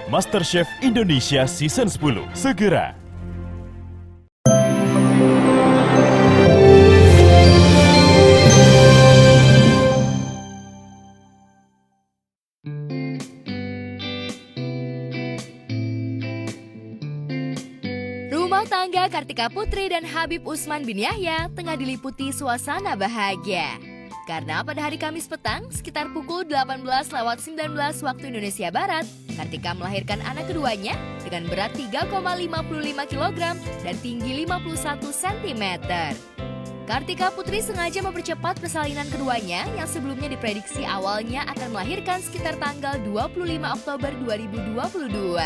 MasterChef Indonesia Season 10 segera. Rumah tangga Kartika Putri dan Habib Usman bin Yahya tengah diliputi suasana bahagia. Karena pada hari Kamis petang, sekitar pukul 18:19 waktu Indonesia Barat, Kartika melahirkan anak keduanya dengan berat 3,55 kg dan tinggi 51 cm. Kartika Putri sengaja mempercepat persalinan keduanya yang sebelumnya diprediksi awalnya akan melahirkan sekitar tanggal 25 Oktober 2022.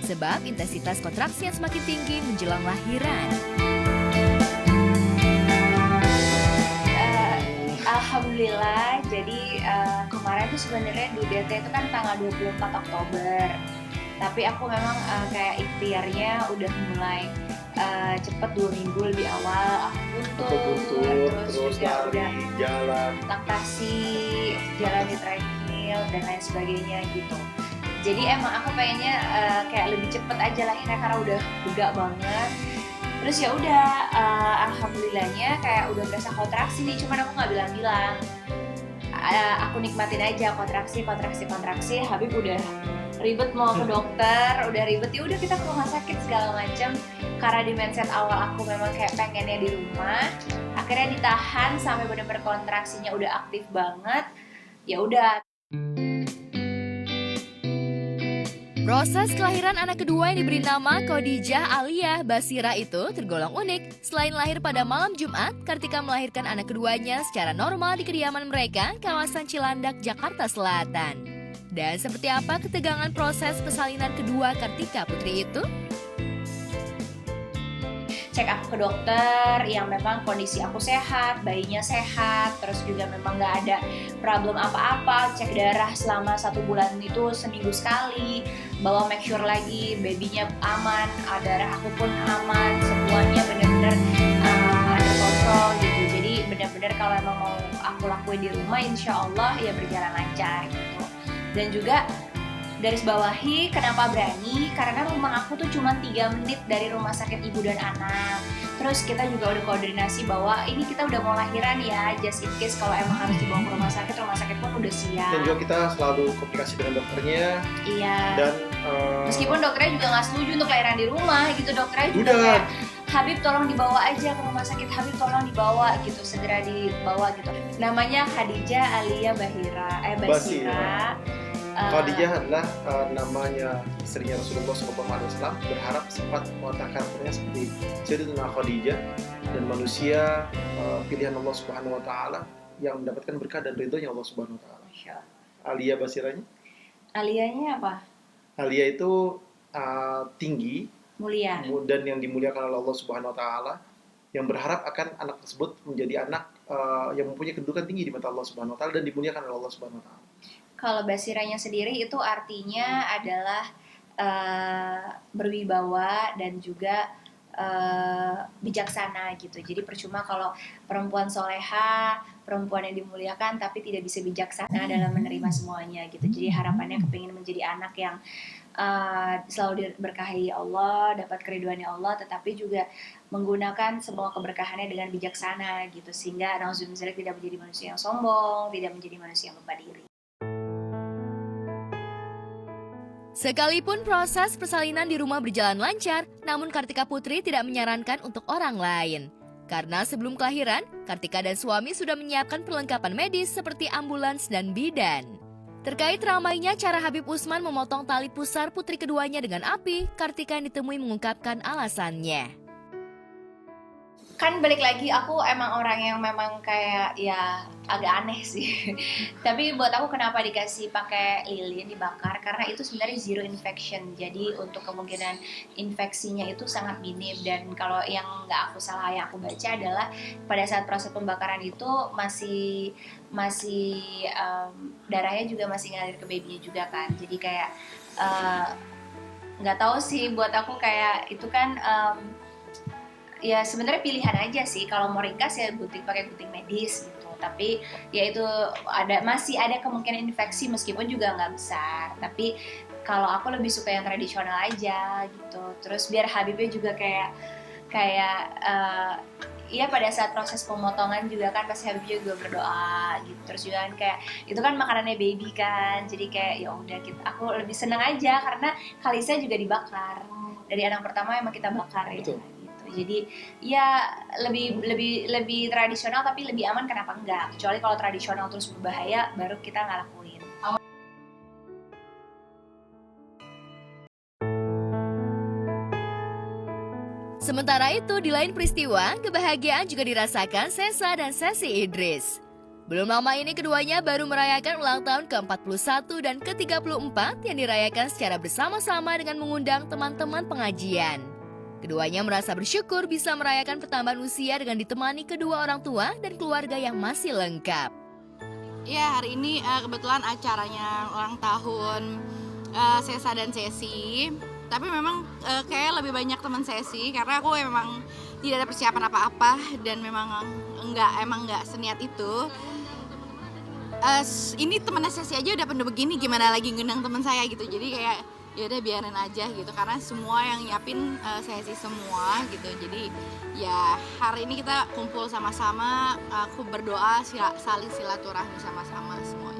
Sebab intensitas kontraksi yang semakin tinggi menjelang lahiran. Alhamdulillah, jadi kemarin tuh sebenarnya due date itu kan tanggal 24 Oktober. Tapi aku memang kayak ikhtiarnya udah mulai cepet 2 minggu lebih awal. Aku buntur, terus juga udah jalan, laktasi, jalan di treadmill dan lain sebagainya gitu. Jadi emang aku pengennya kayak lebih cepet aja lahirnya karena udah bega banget. Terus ya udah, alhamdulillahnya kayak udah berasa kontraksi nih, cuman aku nggak bilang-bilang. Aku nikmatin aja kontraksi. Habib udah ribet mau ke dokter, udah ribet ya udah kita ke rumah sakit segala macam. Karena di mindset awal aku memang kayak pengennya di rumah, akhirnya ditahan sampai benar-benar kontraksinya udah aktif banget. Ya udah. Proses kelahiran anak kedua yang diberi nama Khadijah Aliyah Basira itu tergolong unik. Selain lahir pada malam Jumat, Kartika melahirkan anak keduanya secara normal di kediaman mereka, kawasan Cilandak, Jakarta Selatan. Dan seperti apa ketegangan proses persalinan kedua Kartika Putri itu? Cek up ke dokter yang memang kondisi aku sehat, bayinya sehat, terus juga memang nggak ada problem apa-apa. Cek darah selama 1 bulan itu seminggu sekali, bawa make sure lagi babynya aman, darah aku pun aman, semuanya benar-benar ada kontrol gitu. Jadi benar-benar kalau emang mau aku lakuin di rumah, insya Allah ya berjalan lancar gitu. Dan juga garis bawahi kenapa berani, karena rumah aku tuh cuma 3 menit dari rumah sakit ibu dan anak. Terus kita juga udah koordinasi bahwa ini kita udah mau lahiran ya, just in case kalau emang harus dibawa ke rumah sakit pun udah siap. Dan juga kita selalu komunikasi dengan dokternya. Iya. Dan meskipun dokternya juga nggak setuju untuk lahiran di rumah gitu, dokternya juga kayak Habib tolong dibawa aja ke rumah sakit, Habib tolong dibawa gitu, segera dibawa gitu. Namanya Khadijah Aliyah Basira. Khadijah adalah namanya istrinya Rasulullah SAW, berharap sempat mewatak karakternya seperti Sayyidatuna Khadijah dan manusia pilihan Allah Subhanahu Wa Taala yang mendapatkan berkah dan ridhonya Allah Subhanahu Wa Taala. Aliyah Basiranya? Aliyahnya apa? Aliyah itu tinggi, mulia, dan yang dimuliakan oleh Allah Subhanahu Wa Taala, yang berharap akan anak tersebut menjadi anak yang mempunyai kedudukan tinggi di mata Allah Subhanahu Wa Taala dan dimuliakan oleh Allah Subhanahu Wa Taala. Kalau Basiranya sendiri itu artinya adalah berwibawa dan juga bijaksana gitu. Jadi percuma kalau perempuan soleha, perempuan yang dimuliakan tapi tidak bisa bijaksana dalam menerima semuanya gitu. Jadi harapannya kepingin menjadi anak yang selalu diberkahi Allah, dapat keriduannya Allah, tetapi juga menggunakan semua keberkahannya dengan bijaksana gitu, sehingga nauzubillah tidak menjadi manusia yang sombong, tidak menjadi manusia yang lupa diri. Sekalipun proses persalinan di rumah berjalan lancar, namun Kartika Putri tidak menyarankan untuk orang lain. Karena sebelum kelahiran, Kartika dan suami sudah menyiapkan perlengkapan medis seperti ambulans dan bidan. Terkait ramainya cara Habib Usman memotong tali pusar putri keduanya dengan api, Kartika yang ditemui mengungkapkan alasannya. Kan balik lagi, aku emang orang yang memang kayak ya agak aneh sih. Tapi buat aku kenapa dikasih pakai lilin dibakar, karena itu sebenarnya zero infection. Jadi untuk kemungkinan infeksinya itu sangat minim. Dan kalau yang nggak aku salah yang aku baca adalah pada saat proses pembakaran itu masih darahnya juga masih ngalir ke babynya juga kan. Jadi kayak nggak tahu sih, buat aku kayak itu kan ya sebenarnya pilihan aja sih. Kalau mau ringkas ya pakai gunting medis gitu. Tapi ya itu masih ada kemungkinan infeksi meskipun juga nggak besar. Tapi kalau aku lebih suka yang tradisional aja gitu. Terus biar Habibnya juga kayak iya pada saat proses pemotongan juga kan pasti Habib juga berdoa gitu. Terus juga kan kayak itu kan makanannya baby kan, jadi kayak ya udah gitu. Aku lebih seneng aja karena Kalisa juga dibakar dari anak pertama emang kita bakar ya gitu. Jadi ya lebih tradisional tapi lebih aman, kenapa enggak? Kecuali kalau tradisional terus berbahaya baru kita nggak lakuin. Sementara itu, di lain peristiwa, kebahagiaan juga dirasakan Sesa dan Sesi Idris. Belum lama ini keduanya baru merayakan ulang tahun ke-41 dan ke-34 yang dirayakan secara bersama-sama dengan mengundang teman-teman pengajian. Keduanya merasa bersyukur bisa merayakan pertambahan usia dengan ditemani kedua orang tua dan keluarga yang masih lengkap. Ya, hari ini kebetulan acaranya ulang tahun Sesa dan Sesi. Tapi memang kayak lebih banyak teman Sesi karena aku memang tidak ada persiapan apa-apa dan memang nggak seniat itu. Ini temennya Sesi aja udah penuh begini, gimana lagi ngundang teman saya gitu. Jadi kayak ya udah biarin aja gitu karena semua yang nyiapin Sesi semua gitu. Jadi ya hari ini kita kumpul sama-sama, aku berdoa saling silaturahmi sama-sama semuanya.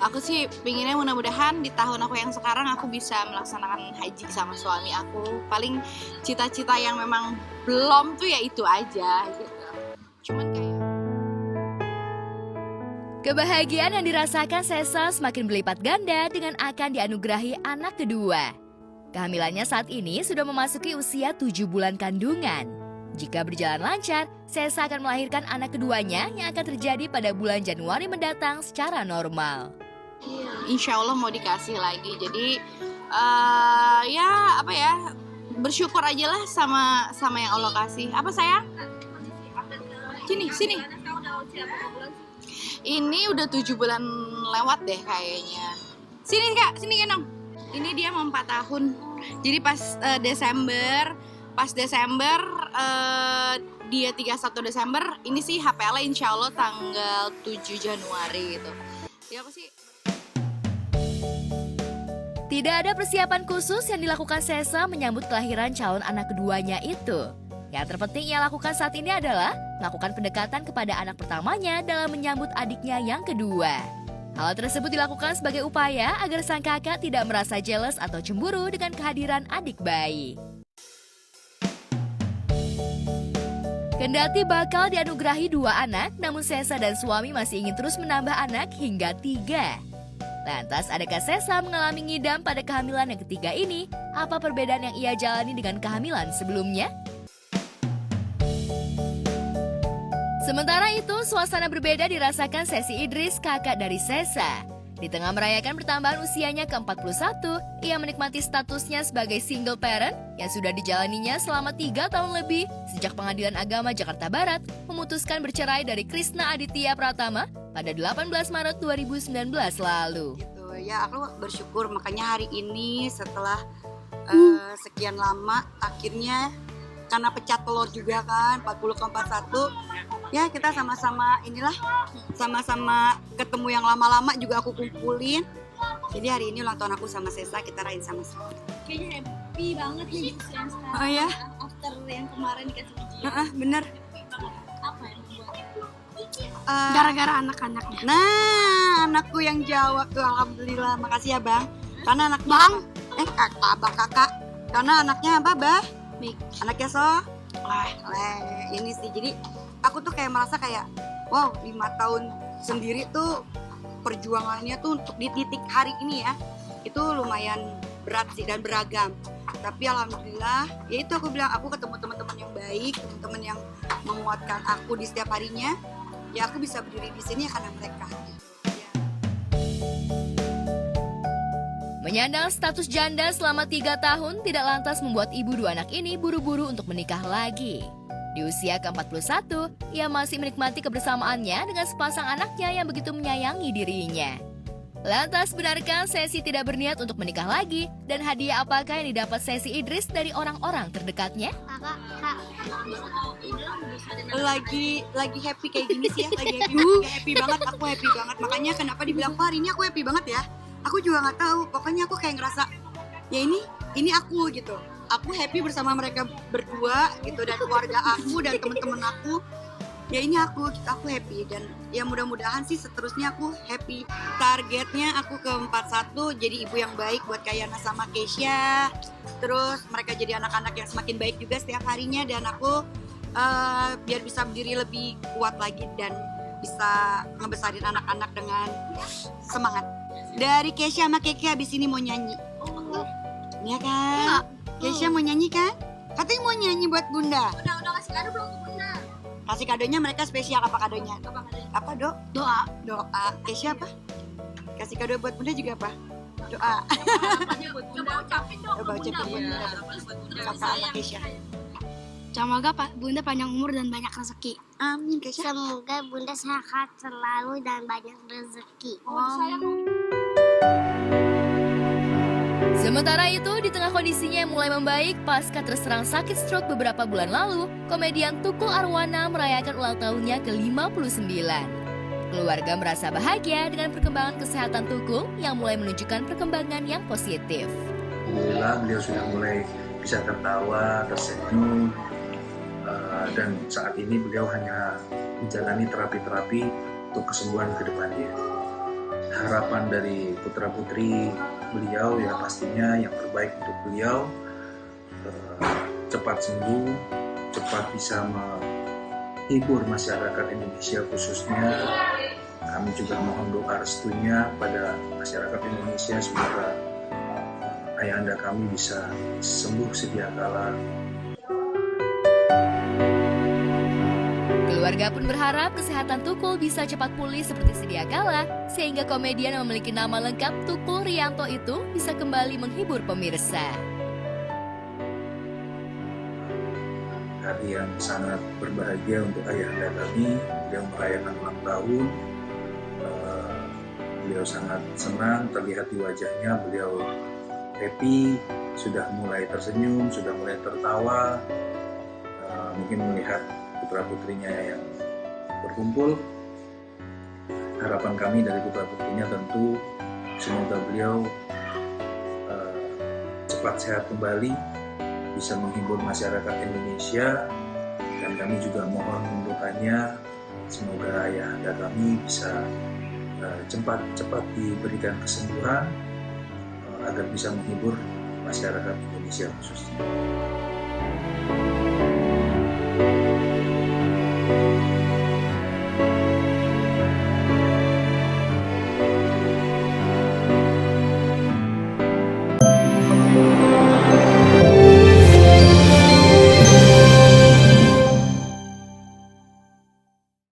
Aku sih pinginnya mudah-mudahan di tahun aku yang sekarang aku bisa melaksanakan haji sama suami aku. Paling cita-cita yang memang belum tuh ya itu aja gitu. Cuman kayak Kebahagiaan yang dirasakan Sesa semakin berlipat ganda dengan akan dianugerahi anak kedua. Kehamilannya saat ini sudah memasuki usia 7 bulan kandungan. Jika berjalan lancar, Sesa akan melahirkan anak keduanya yang akan terjadi pada bulan Januari mendatang secara normal. Insya Allah mau dikasih lagi. Jadi bersyukur aja lah sama yang Allah kasih. Apa sayang? Sini. Ini udah 7 bulan lewat deh kayaknya. Sini kak, sini gendong. Ini dia mau 4 tahun. Jadi pas Desember dia 31 Desember, ini sih HPL insya Allah tanggal 7 Januari gitu. Ya aku sih. Tidak ada persiapan khusus yang dilakukan Sesa menyambut kelahiran calon anak keduanya itu. Yang terpenting ia lakukan saat ini adalah melakukan pendekatan kepada anak pertamanya dalam menyambut adiknya yang kedua. Hal tersebut dilakukan sebagai upaya agar sang kakak tidak merasa jealous atau cemburu dengan kehadiran adik bayi. Kendati bakal dianugerahi 2 anak, namun Sesa dan suami masih ingin terus menambah anak hingga 3. Lantas, adakah Sesa mengalami ngidam pada kehamilan yang ketiga ini? Apa perbedaan yang ia jalani dengan kehamilan sebelumnya? Sementara itu, suasana berbeda dirasakan Sesi Idris, kakak dari Sesa. Di tengah merayakan pertambahan usianya ke-41, ia menikmati statusnya sebagai single parent yang sudah dijalaninya selama 3 tahun lebih sejak Pengadilan Agama Jakarta Barat memutuskan bercerai dari Krisna Aditya Pratama pada 18 Maret 2019 lalu. Gitu ya, aku bersyukur makanya hari ini setelah sekian lama akhirnya karena pecah telur juga kan 40 ke 41 ya kita sama-sama ketemu yang lama-lama juga aku kumpulin. Jadi hari ini ulang tahun aku sama Sesa, kita rayain sama-sama. Kayaknya happy banget nih yang sekarang. Oh ya? After yang kemarin dikasih ujian. Bener. Apa yang membuat? Gara-gara anak-anaknya. Nah, anakku yang jawab tuh alhamdulillah. Makasih ya Bang. Karena anak Bang, kakak. Karena anaknya apa, Bah? Baik. Anaknya ini sih. Jadi aku tuh kayak merasa kayak wow, 5 tahun sendiri tuh perjuangannya tuh untuk di titik hari ini ya. Itu lumayan berat sih dan beragam. Tapi alhamdulillah, ya itu aku bilang aku ketemu teman-teman yang baik, teman-teman yang menguatkan aku di setiap harinya. Ya aku bisa berdiri di sini karena mereka. Menyandang status janda selama 3 tahun tidak lantas membuat ibu 2 anak ini buru-buru untuk menikah lagi. Di usia ke-41, ia masih menikmati kebersamaannya dengan sepasang anaknya yang begitu menyayangi dirinya. Lantas benarkah Sesi tidak berniat untuk menikah lagi? Dan hadiah apakah yang didapat Sesi Idris dari orang-orang terdekatnya? Lagi happy kayak gini sih ya, lagi happy banget, aku happy banget. Makanya kenapa dibilang hari ini aku happy banget ya? Aku juga nggak tahu, pokoknya aku kayak ngerasa ya ini aku gitu. Aku happy bersama mereka berdua gitu, dan keluarga aku dan teman-teman aku. Ya ini aku happy, dan ya mudah-mudahan sih seterusnya aku happy. Targetnya aku ke 41 jadi ibu yang baik buat Kayana sama Keisha. Terus mereka jadi anak-anak yang semakin baik juga setiap harinya, dan aku biar bisa berdiri lebih kuat lagi dan bisa ngebesarin anak-anak dengan semangat. Dari Keisha sama Keke abis ini mau nyanyi. Iya kan? Keisha mau nyanyi kan? Katanya mau nyanyi buat Bunda. Udah kasih kado belum ke Bunda? Kasih kadonya mereka spesial, apa kadonya? Apa Dok? Doa. Keisha apa? Kasih kado buat Bunda juga apa? Doa. Coba ucapin dong. Coba ucapin buat Bunda. Kakak sama Keisha. Semoga Bunda panjang umur dan banyak rezeki. Amin Keisha. Semoga Bunda sehat selalu dan banyak rezeki. Sementara itu, di tengah kondisinya yang mulai membaik pasca terserang sakit stroke beberapa bulan lalu, komedian Tukul Arwana merayakan ulang tahunnya ke-59. Keluarga merasa bahagia dengan perkembangan kesehatan Tukul yang mulai menunjukkan perkembangan yang positif. Alhamdulillah beliau sudah mulai bisa tertawa, tersenyum, dan saat ini beliau hanya menjalani terapi-terapi untuk kesembuhan ke depannya. Harapan dari putra-putri beliau ya pastinya yang terbaik untuk beliau, cepat sembuh, cepat bisa menghibur masyarakat Indonesia khususnya. Kami juga mohon doa restunya pada masyarakat Indonesia, semoga ayahanda kami bisa sembuh sedia kala. Keluarga pun berharap kesehatan Tukul bisa cepat pulih seperti sedia kala, sehingga komedian yang memiliki nama lengkap Tukul Rianto itu bisa kembali menghibur pemirsa. Hari yang sangat berbahagia untuk ayahanda kami, beliau merayakan ulang tahun. Beliau sangat senang, terlihat di wajahnya beliau happy, sudah mulai tersenyum, sudah mulai tertawa. Mungkin melihat putra-putrinya yang berkumpul. Harapan kami dari putra-putrinya tentu semoga beliau cepat sehat kembali, bisa menghibur masyarakat Indonesia, dan kami juga mohon doanya semoga ayahanda kami bisa cepat diberikan kesembuhan agar bisa menghibur masyarakat Indonesia khususnya.